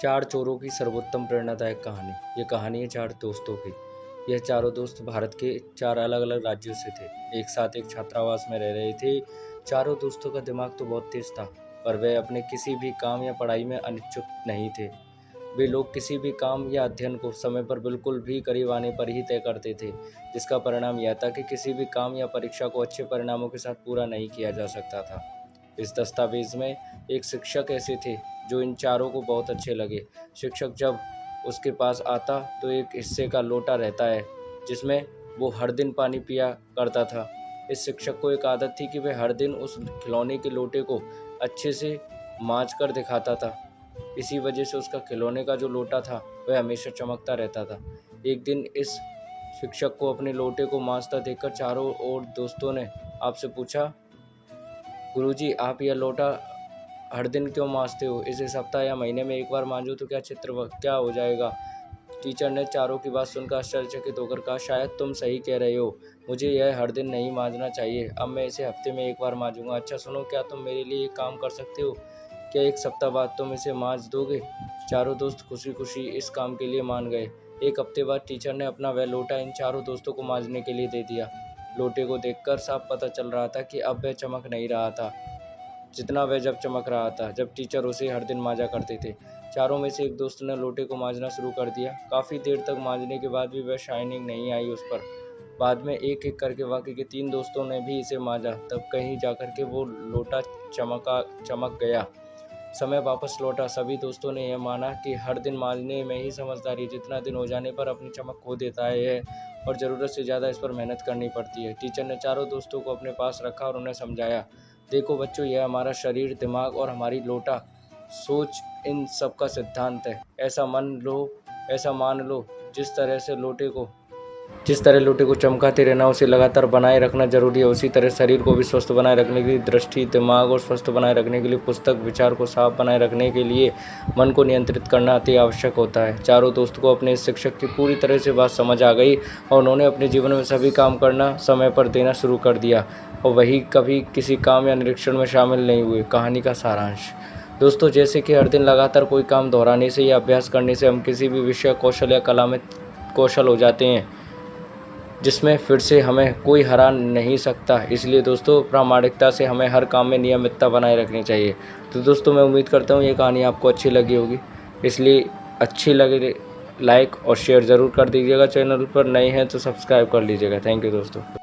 चार चोरों की सर्वोत्तम प्रेरणादायक कहानी। ये कहानी है चार दोस्तों की। यह चारों दोस्त भारत के चार अलग अलग राज्यों से थे। एक साथ एक छात्रावास में रह रहे थे। चारों दोस्तों का दिमाग तो बहुत तेज था, पर वे अपने किसी भी काम या पढ़ाई में अनिच्छुक नहीं थे। वे लोग किसी भी काम या अध्ययन को समय पर बिल्कुल भी करीब आने पर ही तय करते थे, जिसका परिणाम यह था कि किसी भी काम या परीक्षा को अच्छे परिणामों के साथ पूरा नहीं किया जा सकता था। इस दस्तावेज में एक शिक्षक ऐसे थे जो इन चारों को बहुत अच्छे लगे। शिक्षक जब उसके पास आता तो एक हिस्से का लोटा रहता है जिसमें वो हर दिन पानी पिया करता था। इस शिक्षक को एक आदत थी कि वह हर दिन उस खिलौने के लोटे को अच्छे से मांज कर दिखाता था। इसी वजह से उसका खिलौने का जो लोटा था वह हमेशा चमकता रहता था। एक दिन इस शिक्षक को अपने लोटे को मांजता देखकर चारों और दोस्तों ने आपसे पूछा, गुरुजी, आप यह लोटा हर दिन क्यों मांजते हो? इसे सप्ताह या महीने में एक बार मांजो तो क्या हो जाएगा? टीचर ने चारों की बात सुनकर आश्चर्यचकित होकर कहा, शायद तुम सही कह रहे हो, मुझे यह हर दिन नहीं मांजना चाहिए। अब मैं इसे हफ्ते में एक बार मांजूंगा। अच्छा सुनो, क्या तुम मेरे लिए एक काम कर सकते हो? क्या एक सप्ताह बाद तुम इसे मांज दोगे? चारों दोस्त खुशी खुशी इस काम के लिए मान गए। एक हफ्ते बाद टीचर ने अपना वह लोटा इन चारों दोस्तों को मांजने के लिए दे दिया। लोटे को देखकर साफ पता चल रहा था कि अब वह चमक नहीं रहा था जितना वह जब चमक रहा था जब टीचर उसे हर दिन मांजा करते थे। चारों में से एक दोस्त ने लोटे को मांजना शुरू कर दिया। काफ़ी देर तक मांजने के बाद भी वह शाइनिंग नहीं आई उस पर। बाद में एक एक करके बाकी के तीन दोस्तों ने भी इसे मांजा, तब कहीं जाकर के वो लोटा चमक गया। समय वापस लौटा। सभी दोस्तों ने यह माना कि हर दिन मांजने में ही समझदारी, जितना दिन हो जाने पर अपनी चमक खो देता है और ज़रूरत से ज़्यादा इस पर मेहनत करनी पड़ती है। टीचर ने चारों दोस्तों को अपने पास रखा और उन्हें समझाया, देखो बच्चों, यह हमारा शरीर, दिमाग और हमारी लोटा सोच, इन सब का सिद्धांत है। ऐसा मान लो जिस तरह लोटे को चमकाते रहना, उसे लगातार बनाए रखना जरूरी है, उसी तरह शरीर को भी स्वस्थ बनाए रखने के लिए दृष्टि, दिमाग और स्वस्थ बनाए रखने के लिए पुस्तक, विचार को साफ बनाए रखने के लिए मन को नियंत्रित करना अति आवश्यक होता है। चारों दोस्तों को अपने इस शिक्षक की पूरी तरह से बात समझ आ गई और उन्होंने अपने जीवन में सभी काम करना समय पर देना शुरू कर दिया और वही कभी किसी काम या निरीक्षण में शामिल नहीं हुए। कहानी का सारांश, दोस्तों, जैसे कि हर दिन लगातार कोई काम दोहराने से या अभ्यास करने से हम किसी भी विषय, कौशल या कला में कौशल हो जाते हैं जिसमें फिर से हमें कोई हरा नहीं सकता। इसलिए दोस्तों, प्रामाणिकता से हमें हर काम में नियमितता बनाए रखनी चाहिए। तो दोस्तों, मैं उम्मीद करता हूँ ये कहानी आपको अच्छी लगी होगी। इसलिए अच्छी लगे लाइक और शेयर ज़रूर कर दीजिएगा। चैनल पर नए हैं तो सब्सक्राइब कर लीजिएगा। थैंक यू दोस्तों।